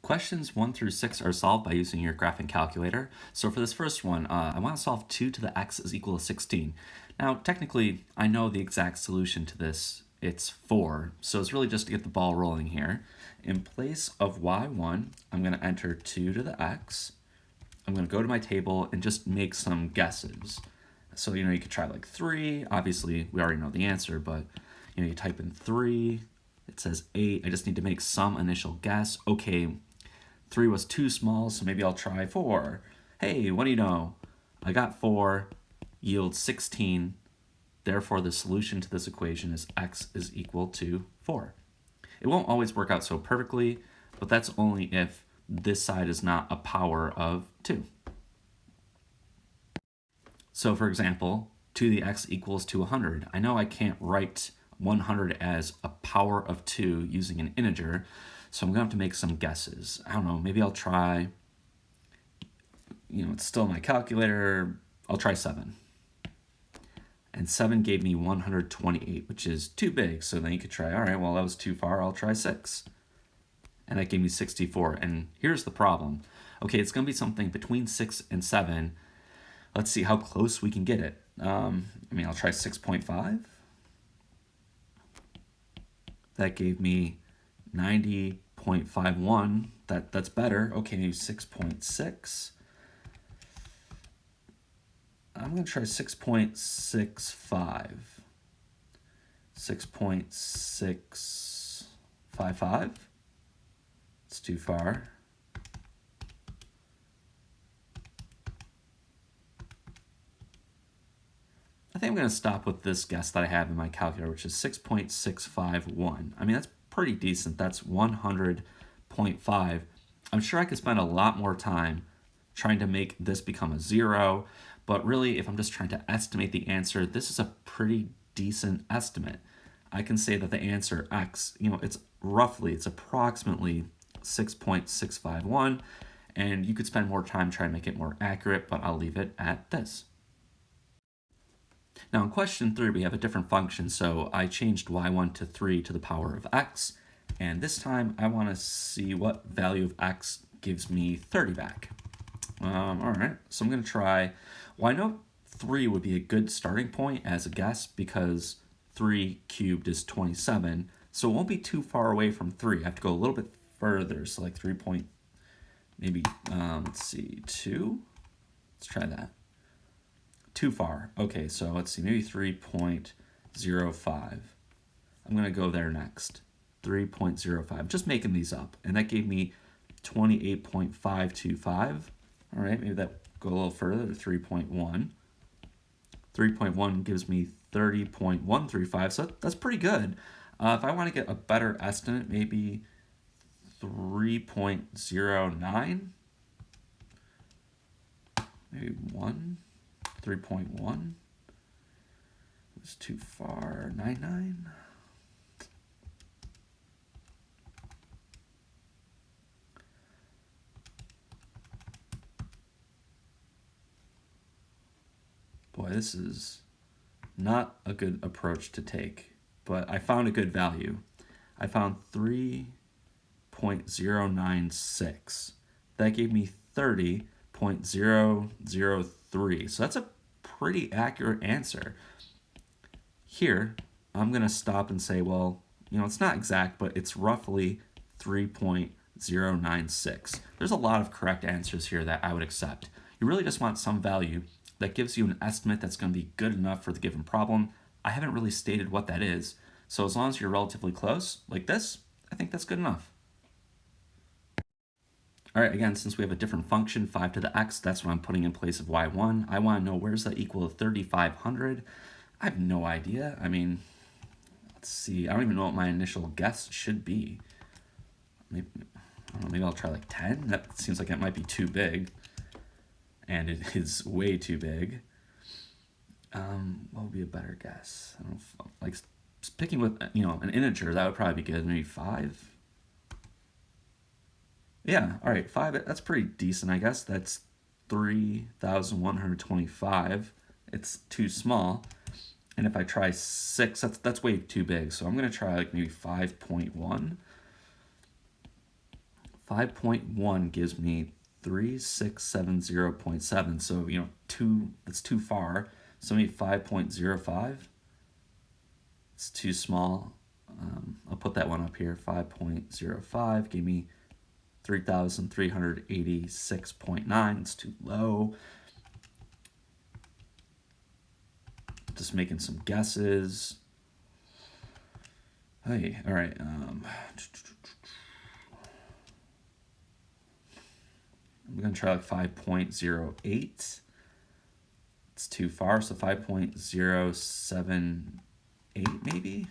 Questions 1 through 6 are solved by using your graphing calculator. So for this first one, I want to solve 2 to the x is equal to 16. Now, technically, I know the exact solution to this. It's 4, so it's really just to get the ball rolling here. In place of y1, I'm going to enter 2 to the x. I'm going to go to my table and just make some guesses. So, you could try like 3. Obviously, we already know the answer, but, you type in 3. It says 8. I just need to make some initial guess. Okay, 3 was too small, so maybe I'll try 4. Hey, what do you know? I got 4, yields 16. Therefore, the solution to this equation is x is equal to 4. It won't always work out so perfectly, but that's only if this side is not a power of 2. So for example, 2 to the x equals to 100. I know I can't write 100 as a power of 2 using an integer, so I'm going to have to make some guesses. I don't know, maybe I'll try, it's still my calculator, I'll try 7. And 7 gave me 128, which is too big, so then you could try, all right, well, that was too far, I'll try 6. And that gave me 64, and here's the problem. Okay, it's going to be something between 6 and 7. Let's see how close we can get it. I'll try 6.5. That gave me 90.51. That's better. Okay, maybe 6.6. I'm going to try 6.65. 6.655. It's too far. I think I'm going to stop with this guess that I have in my calculator, which is 6.651. That's pretty decent. That's 100.5. I'm sure I could spend a lot more time trying to make this become a 0, but really, if I'm just trying to estimate the answer, this is a pretty decent estimate. I can say that the answer x, it's approximately 6.651, and you could spend more time trying to make it more accurate, but I'll leave it at this. Now in question 3, we have a different function, so I changed y1 to 3 to the power of x, and this time I want to see what value of x gives me 30 back. All right, so I'm going to try, well, I know 3 would be a good starting point as a guess because 3 cubed is 27, so it won't be too far away from 3. I have to go a little bit further, so like 3 point, maybe, let's see, 2? Let's try that. Too far. Okay, so let's see, maybe 3.05. I'm going to go there next. 3.05. Just making these up. And that gave me 28.525. All right, maybe that go a little further to 3.1. 3.1 gives me 30.135, so that's pretty good. If I want to get a better estimate, maybe 3.09. Maybe 1. 3.1 was too far. 99. Boy, this is not a good approach to take, but I found a good value. I found 3.096. That gave me 30.003. So that's a pretty accurate answer. Here, I'm going to stop and say, well, it's not exact, but it's roughly 3.096. There's a lot of correct answers here that I would accept. You really just want some value that gives you an estimate that's going to be good enough for the given problem. I haven't really stated what that is, so as long as you're relatively close, like this, I think that's good enough. All right, again, since we have a different function, 5 to the x, that's what I'm putting in place of y1. I want to know where's that equal to 3,500. I have no idea. Let's see. I don't even know what my initial guess should be. Maybe, I don't know, maybe I'll try like 10. That seems like it might be too big. And it is way too big. What would be a better guess? I don't know, like picking with an integer, that would probably be good. Maybe 5. Yeah, all right, 5. That's pretty decent, I guess. That's 3,125. It's too small. And if I try 6, that's way too big. So I'm going to try like maybe 5.1. 5.1 gives me 3670.7. So, that's too far. So maybe 5.05. It's too small. I'll put that one up here. 5.05 gave me 3,386.9. It's too low. Just making some guesses. Hey, all right. I'm going to try like 5.08. It's too far, so 5.078 maybe?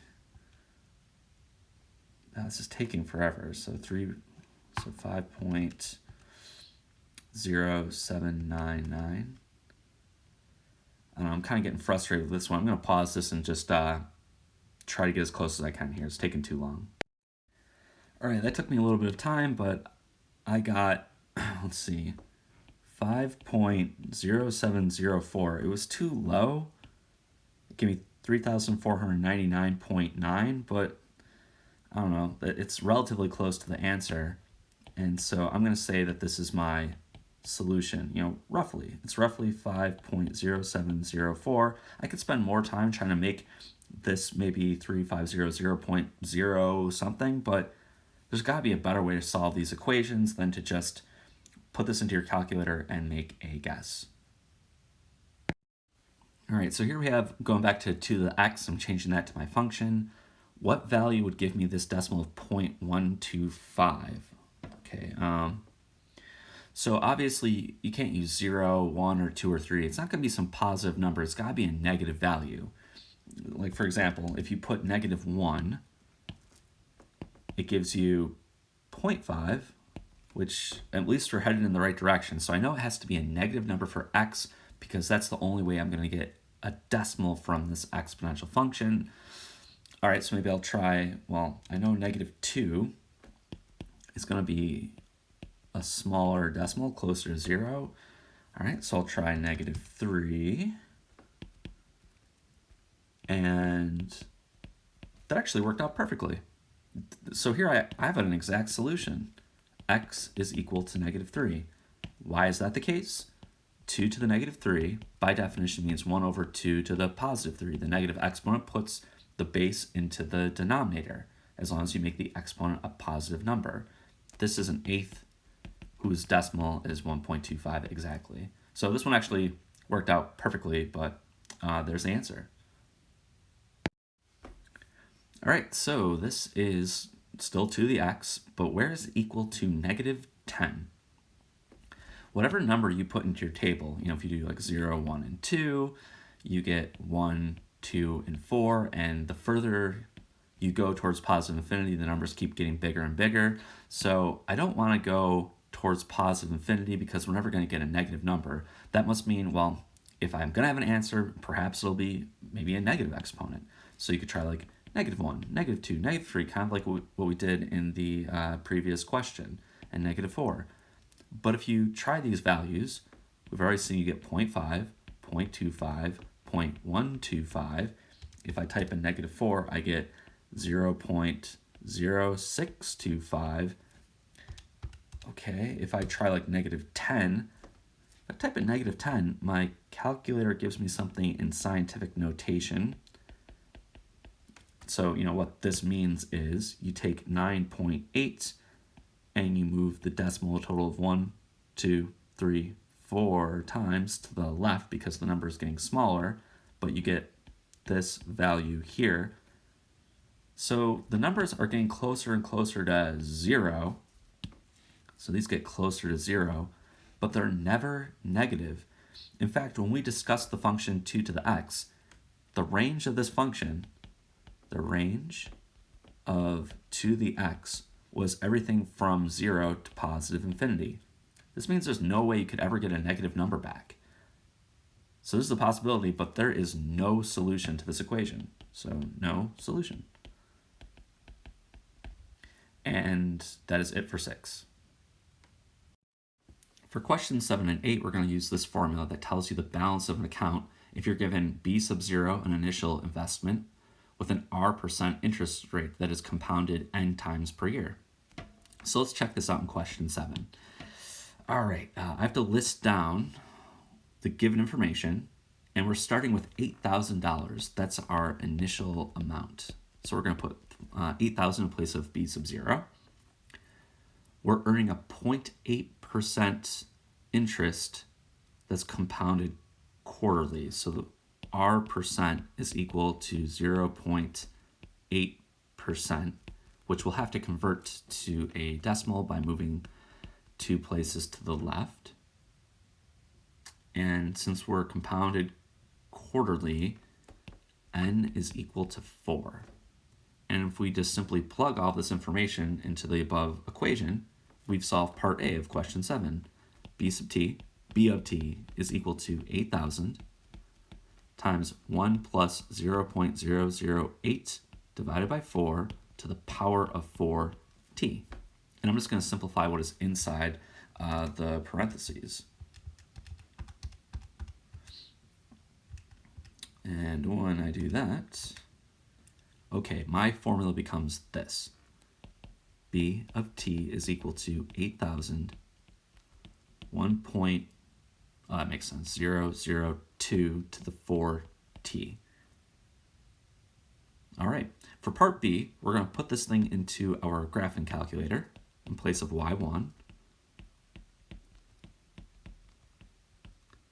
This is taking forever, so 5.0799. I'm kind of getting frustrated with this one. I'm going to pause this and just try to get as close as I can here. It's taking too long. All right, that took me a little bit of time, but I got, let's see, 5.0704. It was too low. It gave me 3,499.9, but I don't know. It's relatively close to the answer. And so I'm going to say that this is my solution, roughly. It's roughly 5.0704. I could spend more time trying to make this maybe 3500.0 something, but there's got to be a better way to solve these equations than to just put this into your calculator and make a guess. All right, so here we have, going back to the x, I'm changing that to my function. What value would give me this decimal of 0.125? Okay, so obviously you can't use 0, 1, or 2, or 3. It's not going to be some positive number. It's got to be a negative value. Like, for example, if you put -1, it gives you 0.5, which at least we're headed in the right direction. So I know it has to be a negative number for x because that's the only way I'm going to get a decimal from this exponential function. All right, so maybe I'll try, well, I know -2 is going to be a smaller decimal, closer to 0. All right, so I'll try -3. And that actually worked out perfectly. So here I have an exact solution. X is equal to -3. Why is that the case? 2 to the -3, by definition, means 1 over 2 to the +3. The negative exponent puts the base into the denominator, as long as you make the exponent a positive number. This is an eighth whose decimal is 1.25 exactly. So this one actually worked out perfectly, but there's the answer. All right, so this is still 2 to the x, but where is it equal to -10? Whatever number you put into your table, if you do like 0, 1, and 2, you get 1, 2, and 4, and the further you go towards positive infinity, the numbers keep getting bigger and bigger. So I don't want to go towards positive infinity because we're never going to get a negative number. That must mean, well, if I'm going to have an answer, perhaps it'll be maybe a negative exponent. So you could try like -1, -2, -3, kind of like what we did in the previous question, and -4. But if you try these values, we've already seen you get 0.5, 0.25, 0.125. If I type in -4, I get 0.0625. Okay, if I try like -10, if I type in -10, my calculator gives me something in scientific notation. So, what this means is you take 9.8 and you move the decimal a total of 1, 2, 3, 4 times to the left because the number is getting smaller, but you get this value here. So the numbers are getting closer and closer to 0. So these get closer to 0, but they're never negative. In fact, when we discussed the function 2 to the x, the range of this function, the range of 2 to the x, was everything from 0 to positive infinity. This means there's no way you could ever get a negative number back. So this is a possibility, but there is no solution to this equation. So no solution. And that is it for 6. For questions 7 and 8, we're going to use this formula that tells you the balance of an account if you're given B sub 0, an initial investment, with an R% interest rate that is compounded n times per year. So let's check this out in question 7. All right, I have to list down the given information, and we're starting with $8,000. That's our initial amount. So we're going to put 8,000 in place of b sub 0. We're earning a 0.8% interest that's compounded quarterly. So our percent is equal to 0.8%, which we'll have to convert to a decimal by moving 2 places to the left. And since we're compounded quarterly, n is equal to 4. And if we just simply plug all this information into the above equation, we've solved part A of question 7. B of t is equal to 8,000 times 1 plus 0.008 divided by 4 to the power of 4t. And I'm just going to simplify what is inside the parentheses. And when I do that, okay, my formula becomes this. B of t is equal to 8,000, 1. That makes sense, 002 to the 4t. All right, for part B, we're going to put this thing into our graphing calculator in place of y1.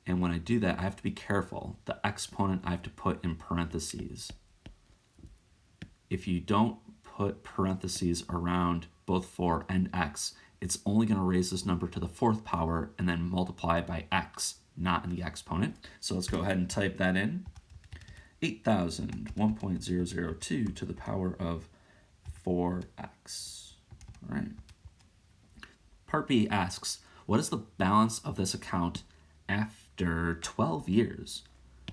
And when I do that, I have to be careful. The exponent I have to put in parentheses. If you don't put parentheses around both 4 and x, it's only going to raise this number to the 4th power and then multiply it by x, not in the exponent. So let's go ahead and type that in. 8,000, 1.002 to the power of 4x. All right. Part B asks, what is the balance of this account after 12 years?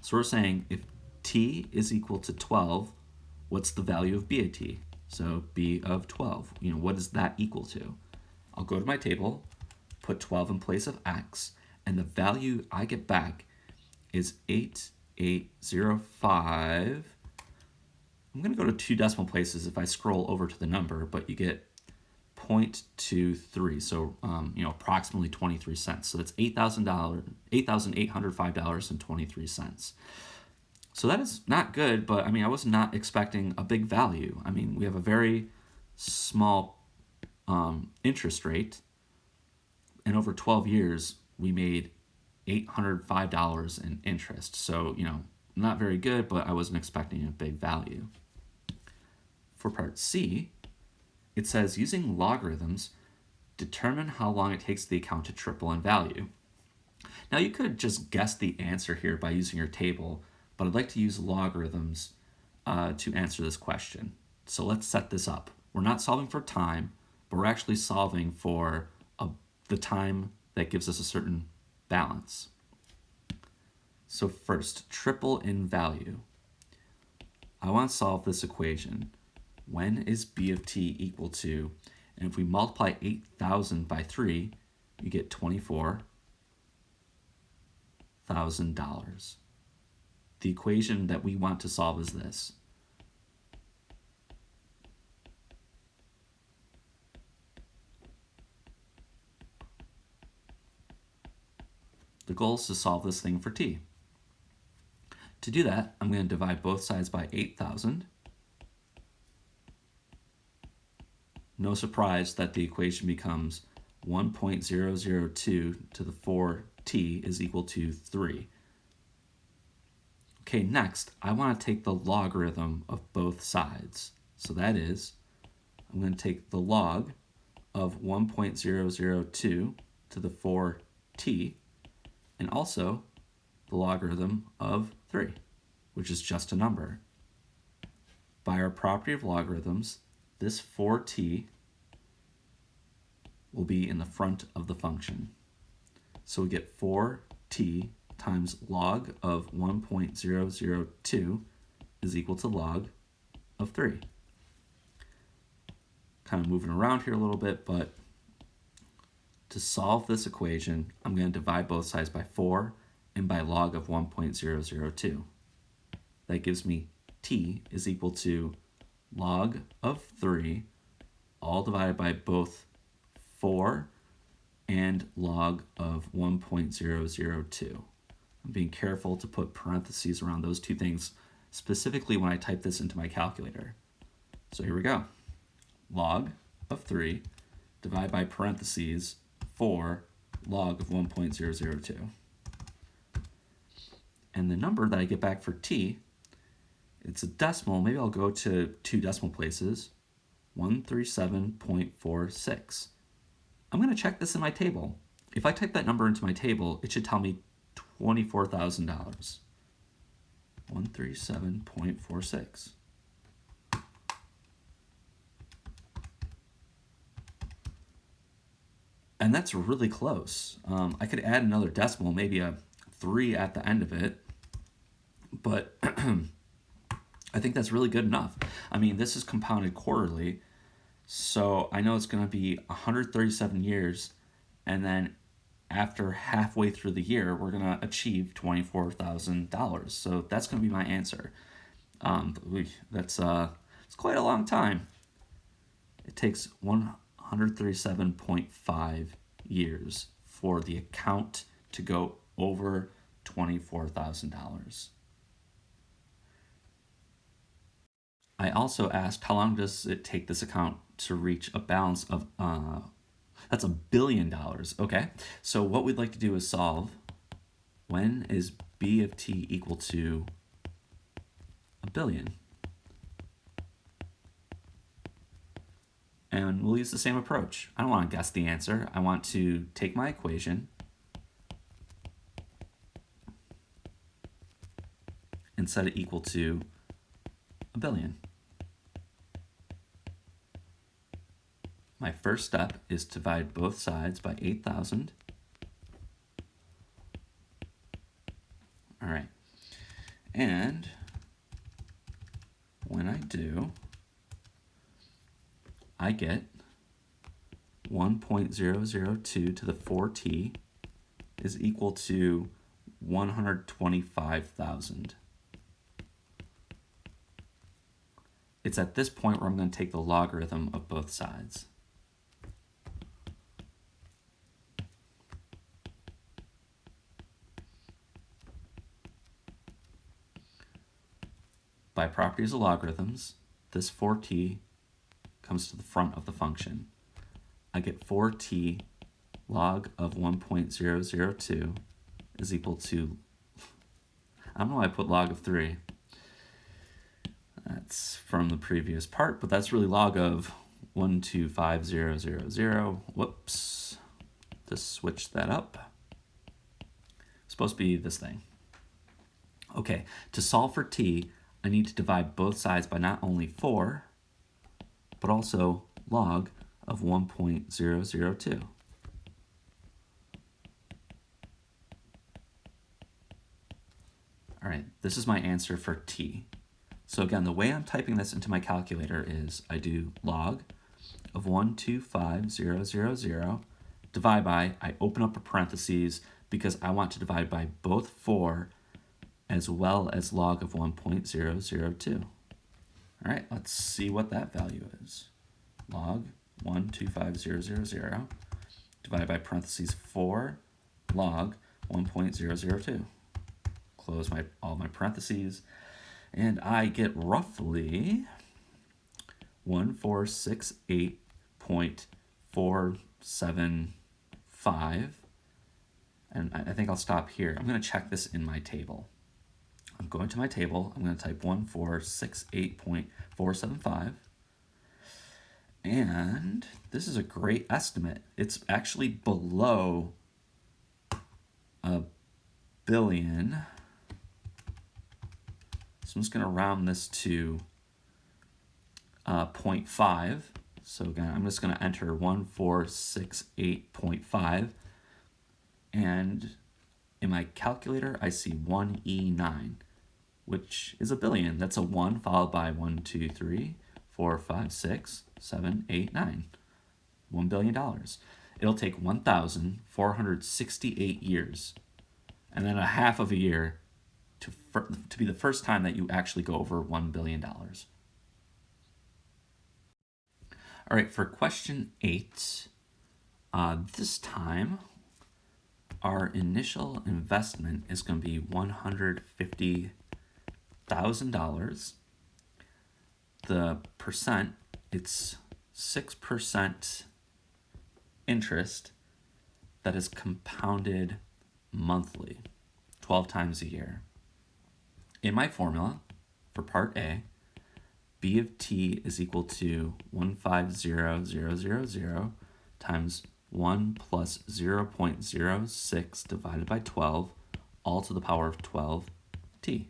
So we're saying if t is equal to 12, what's the value of b of t? So b of 12, what is that equal to? I'll go to my table, put 12 in place of x, and the value I get back is 8805. I'm going to go to 2 decimal places if I scroll over to the number, but you get 0.23, so approximately 23 cents. So that's $8,805.23. So that is not good, but I was not expecting a big value. We have a very small interest rate, and over 12 years we made $805 in interest. So not very good, but I wasn't expecting a big value. For part C, it says using logarithms, determine how long it takes the account to triple in value. Now you could just guess the answer here by using your table, but I'd like to use logarithms to answer this question. So let's set this up. We're not solving for time, but we're actually solving for the time that gives us a certain balance. So first, triple in value. I want to solve this equation. When is b of t equal to, and if we multiply 8,000 by 3, you get $24,000. The equation that we want to solve is this. The goal is to solve this thing for t. To do that, I'm going to divide both sides by 8,000. No surprise that the equation becomes 1.002 to the 4t is equal to 3. Okay, next, I want to take the logarithm of both sides. So that is, I'm going to take the log of 1.002 to the 4t, and also the logarithm of 3, which is just a number. By our property of logarithms, this 4t will be in the front of the function. So we get 4t times log of 1.002 is equal to log of 3. Kind of moving around here a little bit, but to solve this equation, I'm going to divide both sides by 4 and by log of 1.002. That gives me t is equal to log of 3 all divided by both 4 and log of 1.002. I'm being careful to put parentheses around those two things, specifically when I type this into my calculator. So here we go. Log of 3 divided by parentheses 4 log of 1.002. And the number that I get back for t, it's a decimal. Maybe I'll go to 2 decimal places. 137.46. I'm going to check this in my table. If I type that number into my table, it should tell me $24,000. 137.46. And that's really close. I could add another decimal, maybe a 3 at the end of it, but I think that's really good enough. I mean, this is compounded quarterly, so I know it's going to be 137 years, and then after halfway through the year, we're going to achieve $24,000. So that's going to be my answer. It's quite a long time. It takes 137.5 years for the account to go over $24,000. I also asked how long does it take this account to reach a balance of, that's $1 billion. Okay, so what we'd like to do is solve when is b of t equal to $1 billion. And we'll use the same approach. I don't want to guess the answer. I want to take my equation and set it equal to $1 billion. My first step is to divide both sides by 8,000. All right. And when I do, I get 1.002 to the 4t is equal to 125,000. It's at this point where I'm going to take the logarithm of both sides. By properties of logarithms, this 4t comes to the front of the function. I get 4t log of 1.002 is equal to, I don't know why I put log of 3. That's from the previous part, but that's really log of 125,000. Whoops, just switch that up. It's supposed to be this thing. Okay, to solve for t, I need to divide both sides by not only 4, but also log of 1.002. All right, this is my answer for t. So again, the way I'm typing this into my calculator is I do log of 125,000, divide by, I open up a parentheses because I want to divide by both 4 as well as log of 1.002. All right, let's see what that value is. Log 125,000 divided by parentheses 4 log 1.002. Close all my parentheses, and I get roughly 1468.475, and I think I'll stop here. I'm going to check this in my table. I'm going to my table, I'm going to type 1468.475, and this is a great estimate. It's actually below $1 billion. So I'm just going to round this to 0.5. So again, I'm just going to enter 1468.5, and in my calculator, I see 1E9, which is $1 billion. That's a 1 followed by 1, 2, 3, 4, 5, 6, 7, 8, 9. $1 billion. It'll take 1,468 years, and then a half of a year to be the first time that you actually go over $1 billion. All right, for question 8, This time, our initial investment is going to be $150,000. The percent, it's 6% interest that is compounded monthly, 12 times a year. In my formula for part A, B of t is equal to 150,000 times 1 plus 0.06 divided by 12, all to the power of 12t.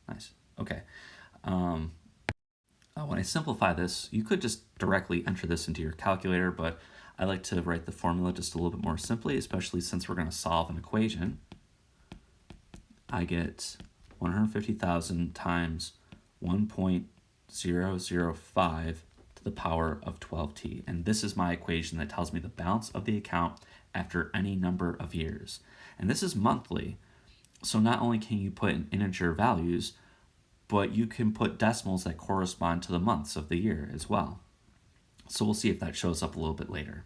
Nice. Okay. When I simplify this, you could just directly enter this into your calculator, but I like to write the formula just a little bit more simply, especially since we're going to solve an equation. I get 150,000 times 1.005 to the power of 12t. And this is my equation that tells me the balance of the account after any number of years. And this is monthly. So not only can you put in integer values, but you can put decimals that correspond to the months of the year as well. So we'll see if that shows up a little bit later.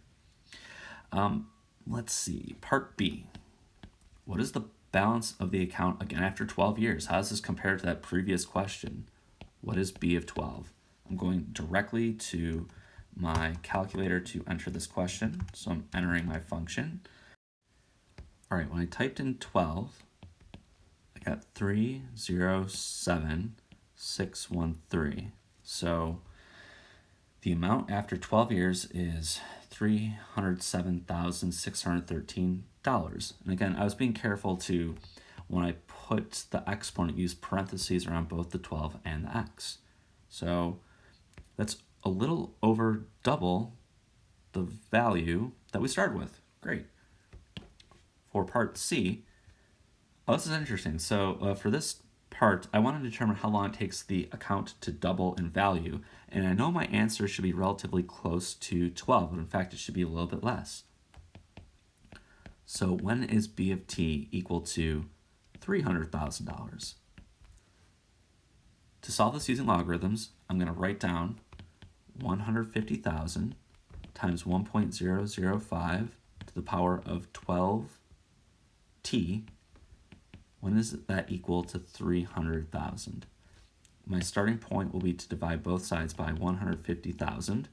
Let's see, part B. What is the balance of the account again after 12 years? How does this compare to that previous question? What is B of 12? I'm going directly to my calculator to enter this question. So I'm entering my function. All right, when I typed in 12, I got 307,613. So the amount after 12 years is $307,613. And again, I was being careful to, when I put the exponent, use parentheses around both the 12 and the x. So that's a little over double the value that we started with. Great. For part C, this is interesting. So for this part, I want to determine how long it takes the account to double in value. And I know my answer should be relatively close to 12, but in fact, it should be a little bit less. So when is B of t equal to $300,000? To solve this using logarithms, I'm going to write down 150,000 times 1.005 to the power of 12t. When is that equal to 300,000? My starting point will be to divide both sides by 150,000.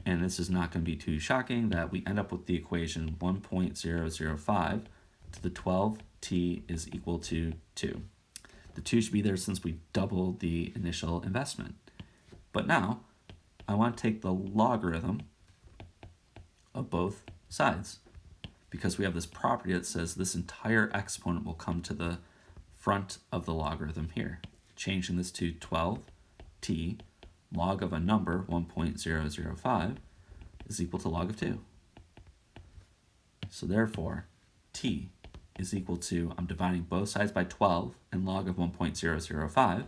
And this is not going to be too shocking that we end up with the equation 1.005 to the 12t is equal to 2. The 2 should be there since we doubled the initial investment. But now, I want to take the logarithm of both sides, because we have this property that says this entire exponent will come to the front of the logarithm here. Changing this to 12t, log of a number, 1.005, is equal to log of 2. So therefore, t is equal to, I'm dividing both sides by 12 and log of 1.005.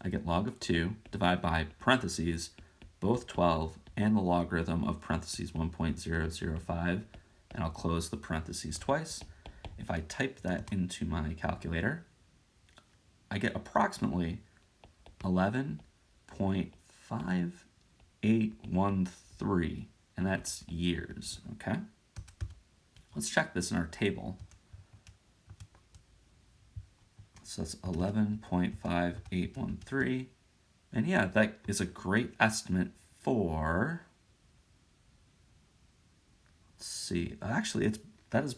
I get log of 2 divided by parentheses, both 12 and the logarithm of parentheses 1.005, and I'll close the parentheses twice. If I type that into my calculator, I get approximately 11.5813, and that's years, okay? Let's check this in our table. So that's 11.5813. And yeah, that is a great estimate for, let's see, actually that is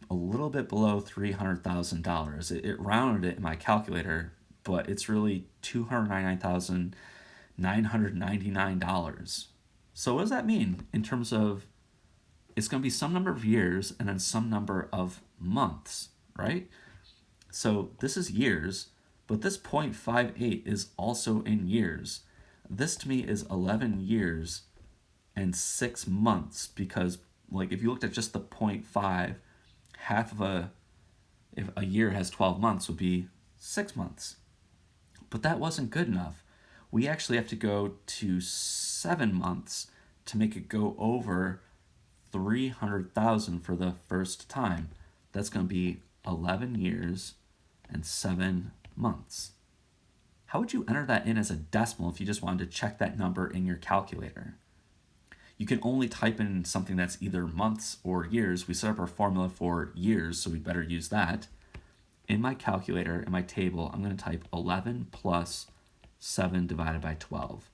a little bit below $300,000. It rounded it in my calculator, but it's really $299,999. So what does that mean in terms of, it's going to be some number of years and then some number of months, right? So this is years, but this 0.58 is also in years. This to me is 11 years and 6 months, because like if you looked at just the 0.5, half of if a year has 12 months would be 6 months. But that wasn't good enough. We actually have to go to 7 months to make it go over 300,000 for the first time. That's going to be 11 years and 7 months. how would you enter that in as a decimal if you just wanted to check that number in your calculator? You can only type in something that's either months or years. We set up our formula for years, so we better use that. In my calculator, in my table, I'm going to type 11 plus 7 divided by 12.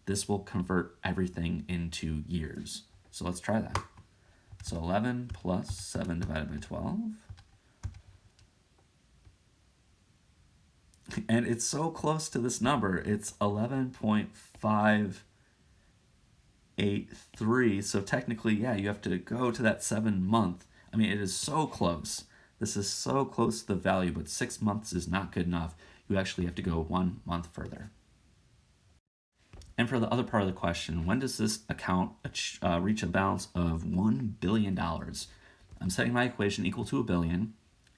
This will convert everything into years. So let's try that. So 11 plus 7 divided by 12. And it's so close to this number. It's 11.583. So technically, yeah, you have to go to that 7 month. I mean, it is so close. This is so close to the value, but 6 months is not good enough. You actually have to go 1 month further. And for the other part of the question, when does this account reach a balance of $1 billion? I'm setting my equation equal to a billion.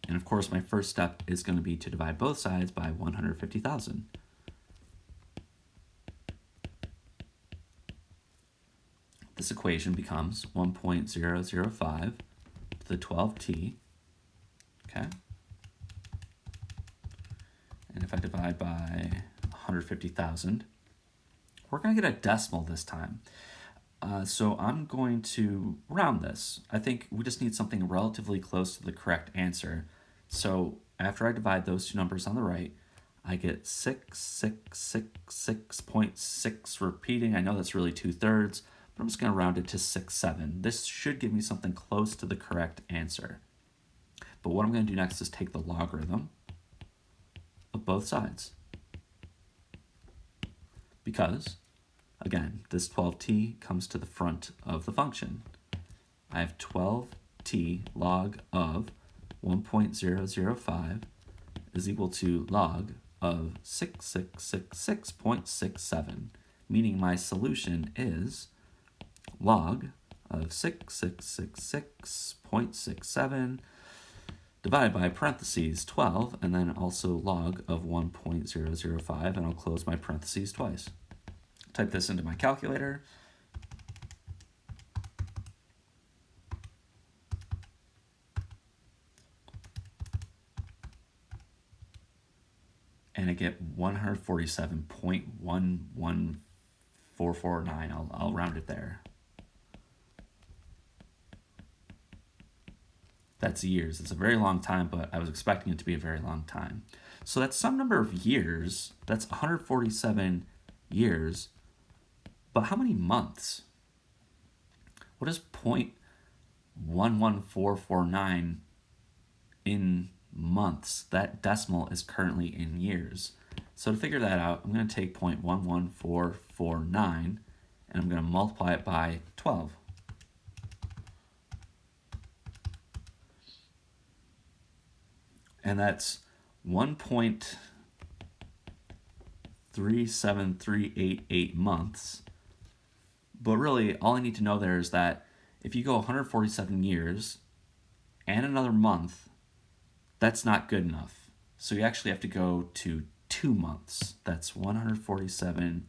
And of course, my first step is going to be to divide both sides by 150,000. This equation becomes 1.005 to the 12t. Okay. And if I divide by 150,000, we're going to get a decimal this time. So I'm going to round this. I think we just need something relatively close to the correct answer. So after I divide those two numbers on the right, I get 6.6 repeating. I know that's really 2/3, but I'm just going to round it to 6.7. This should give me something close to the correct answer. But what I'm going to do next is take the logarithm of both sides. Because, again, this 12t comes to the front of the function. I have 12t log of 1.005 is equal to log of 6666.67, meaning my solution is log of 6666.67 divided by parentheses 12, and then also log of 1.005, and I'll close my parentheses twice. Type this into my calculator. And I get 147.11449. I'll round it there. That's years. It's a very long time, but I was expecting it to be a very long time. So that's some number of years. That's 147 years. But how many months? What is 0.11449 in months? That decimal is currently in years. So to figure that out, I'm going to take 0.11449 and I'm going to multiply it by 12. And that's 1.37388 months. But really, all I need to know there is that if you go 147 years and another month, that's not good enough. So you actually have to go to 2 months. That's 147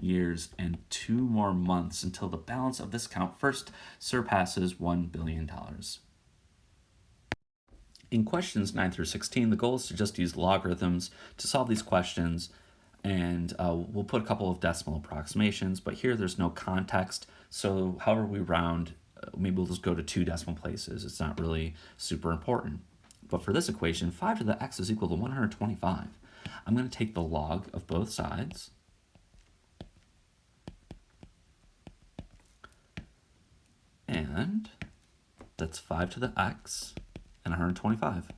years and 2 more months until the balance of this account first surpasses $1 billion. In questions 9 through 16, the goal is to just use logarithms to solve these questions, and we'll put a couple of decimal approximations, but here there's no context, so however we round, maybe we'll just go to 2 decimal places. It's not really super important. But for this equation, 5 to the x is equal to 125. I'm going to take the log of both sides, and that's 5 to the x and 125.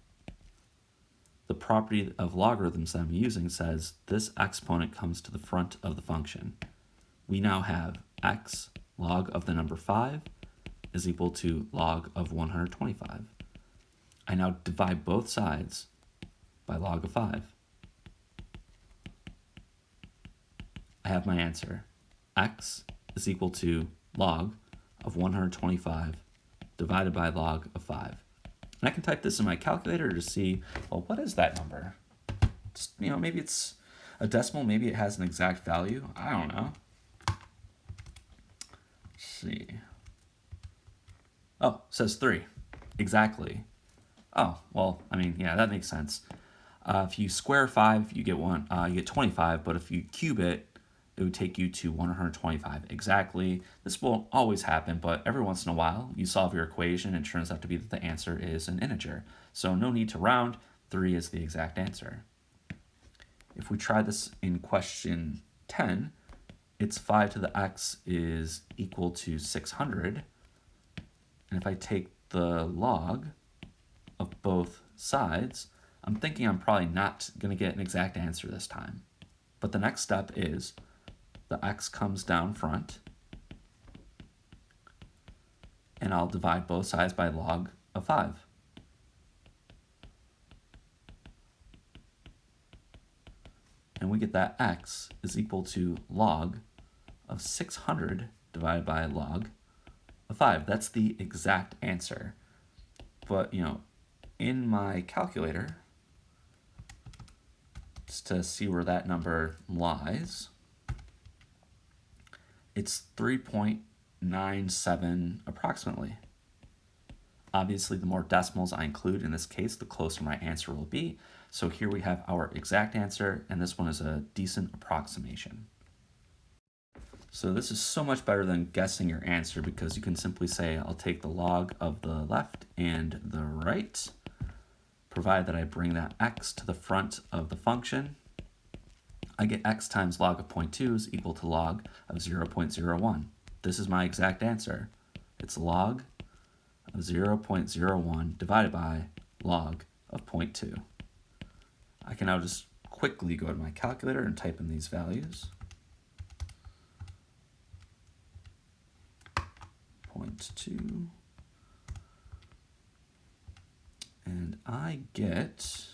The property of logarithms that I'm using says this exponent comes to the front of the function. We now have x log of the number 5 is equal to log of 125. I now divide both sides by log of 5. I have my answer. X is equal to log of 125 divided by log of 5. And I can type this in my calculator to see, well, what is that number? Just, maybe it's a decimal, maybe it has an exact value. I don't know. Let's see. Oh, it says 3. Exactly. Oh, well, yeah, that makes sense. If you square 5, you get 25, but if you cube it, it would take you to 125 exactly. This won't always happen, but every once in a while, you solve your equation and it turns out to be that the answer is an integer. So no need to round, 3 is the exact answer. If we try this in question 10, it's 5 to the x is equal to 600. And if I take the log of both sides, I'm thinking I'm probably not going to get an exact answer this time. But the next step is the x comes down front, and I'll divide both sides by log of 5. And we get that x is equal to log of 600 divided by log of 5. That's the exact answer. But, in my calculator, just to see where that number lies, it's 3.97 approximately. Obviously, the more decimals I include in this case, the closer my answer will be. So here we have our exact answer, and this one is a decent approximation. So this is so much better than guessing your answer because you can simply say, I'll take the log of the left and the right, provided that I bring that x to the front of the function. I get x times log of 0.2 is equal to log of 0.01. This is my exact answer. It's log of 0.01 divided by log of 0.2. I can now just quickly go to my calculator and type in these values. 0.2. And I get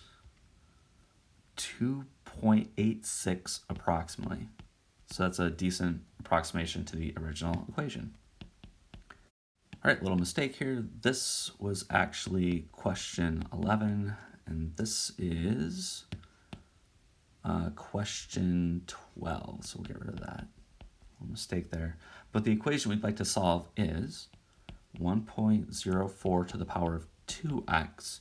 2.86 approximately. So that's a decent approximation to the original equation. All right, little mistake here. This was actually question 11, and this is question 12. So we'll get rid of that. Little mistake there. But the equation we'd like to solve is 1.04 to the power of 2x.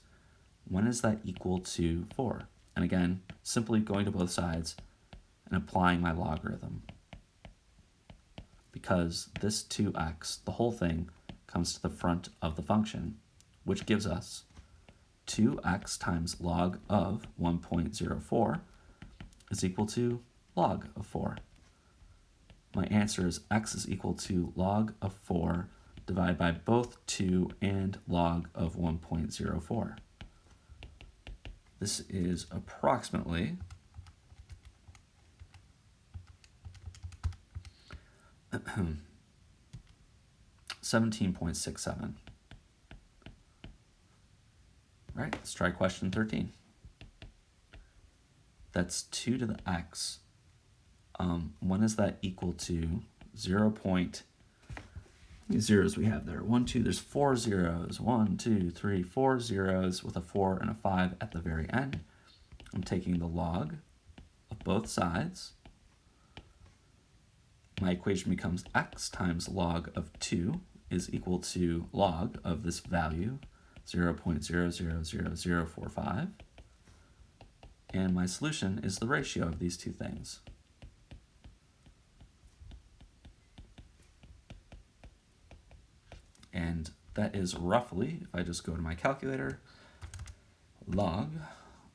When is that equal to 4? And again, simply going to both sides and applying my logarithm. Because this 2x, the whole thing, comes to the front of the function, which gives us 2x times log of 1.04 is equal to log of 4. My answer is x is equal to log of 4 divided by both 2 and log of 1.04. This is approximately 17.67. All right, let's try question 13. That's 2 to the x. When is that equal to 0. How many zeros we have there? 1, 2, there's 4 zeros. 1, 2, 3, 4 zeros with a 4 and a 5 at the very end. I'm taking the log of both sides. My equation becomes x times log of 2 is equal to log of this value, 0.000045. And my solution is the ratio of these two things. And that is roughly, if I just go to my calculator, log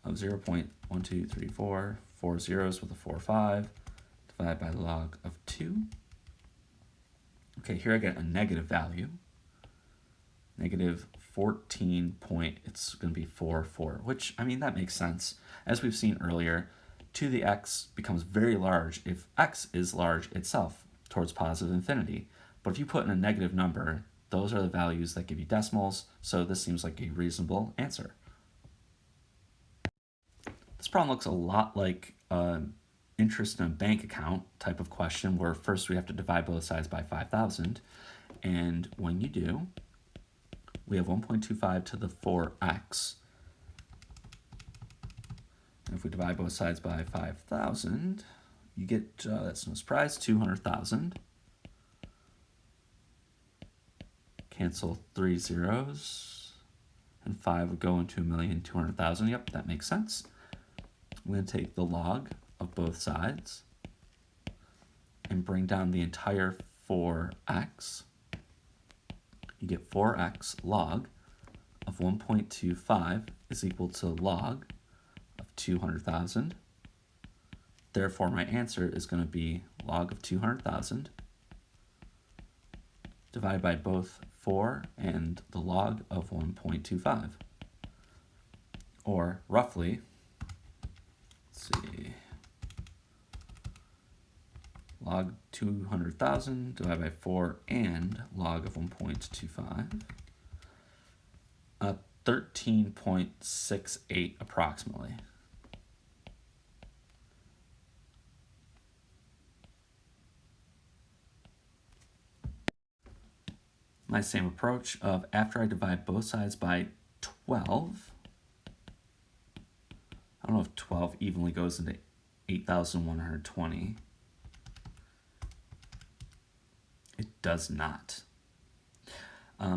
of 0.1234, 4 zeros with a 4, 5, divided by log of 2. Okay, here I get a negative value. Negative 14 point, it's going to be 4, 4, which, I mean, that makes sense. As we've seen earlier, 2 to the x becomes very large if x is large itself towards positive infinity. But if you put in a negative number, those are the values that give you decimals, so this seems like a reasonable answer. This problem looks a lot like interest in a bank account type of question where first we have to divide both sides by 5,000, and when you do, we have 1.25 to the 4x. And if we divide both sides by 5,000, you get, that's no surprise, 200,000. Cancel 3 zeros, and 5 would go into 1,200,000. Yep, that makes sense. I'm going to take the log of both sides and bring down the entire 4x. You get 4x log of 1.25 is equal to log of 200,000. Therefore, my answer is going to be log of 200,000 divided by both 4 and the log of 1.25. Or roughly, let's see, log 200,000 divided by 4 and log of 1.25. 13.68 approximately. My same approach of after I divide both sides by 12, I don't know if 12 evenly goes into 8,120. It does not.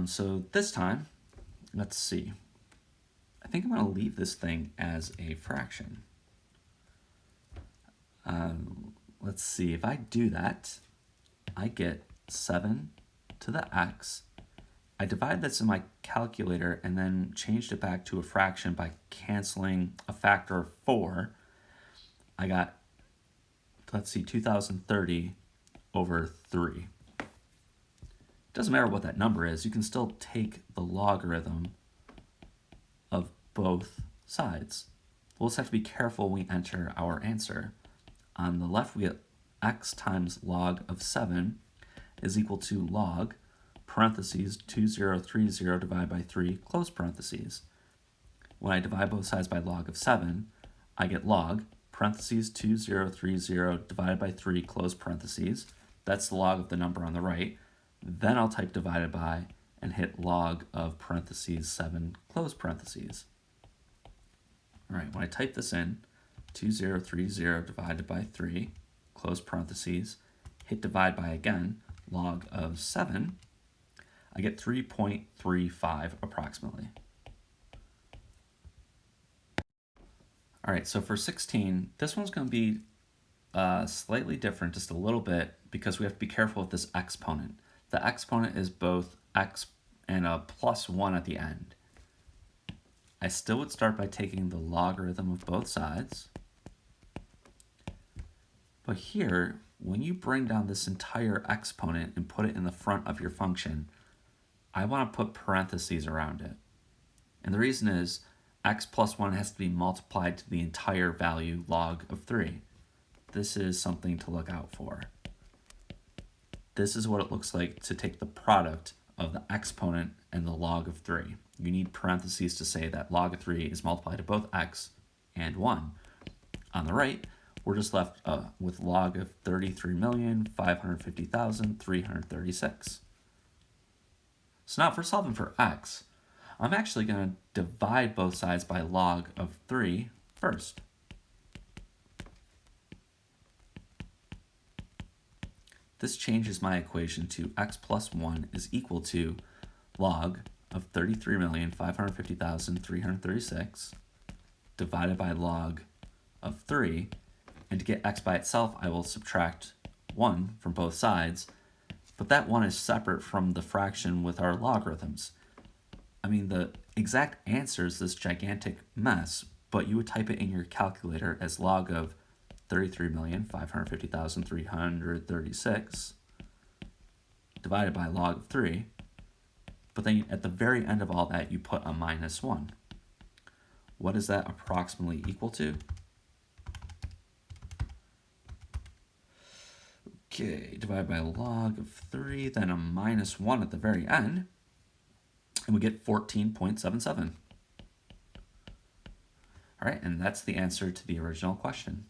So this time, let's see. I think I'm going to leave this thing as a fraction. Let's see, if I do that, I get 7 to the x. I divide this in my calculator and then changed it back to a fraction by canceling a factor of 4. I got, let's see, 2030 over 3. Doesn't matter what that number is, you can still take the logarithm of both sides. We'll just have to be careful when we enter our answer. On the left, we get x times log of 7 is equal to log, parentheses, 2030 divided by 3, close parentheses. When I divide both sides by log of 7, I get log, parentheses, 2030 divided by 3, close parentheses. That's the log of the number on the right. Then I'll type divided by and hit log of parentheses 7, close parentheses. All right, when I type this in, 2030 divided by 3, close parentheses, hit divide by again, log of 7, I get 3.35 approximately. All right, so for 16, this one's going to be slightly different, just a little bit, because we have to be careful with this exponent. The exponent is both x and a plus 1 at the end. I still would start by taking the logarithm of both sides. But here, when you bring down this entire exponent and put it in the front of your function, I want to put parentheses around it. And the reason is x plus 1 has to be multiplied to the entire value log of 3. This is something to look out for. This is what it looks like to take the product of the exponent and the log of 3. You need parentheses to say that log of 3 is multiplied to both x and 1. On the right, we're just left with log of 33,550,336. So now if we're solving for x, I'm actually going to divide both sides by log of 3 first. This changes my equation to x plus 1 is equal to log of 33,550,336 divided by log of 3. And to get x by itself, I will subtract 1 from both sides. But that 1 is separate from the fraction with our logarithms. I mean, the exact answer is this gigantic mess, but you would type it in your calculator as log of 33,550,336 divided by log of 3. But then at the very end of all that, you put a minus 1. What is that approximately equal to? Okay, divided by log of 3, then a minus 1 at the very end, and we get 14.77. All right, and that's the answer to the original question.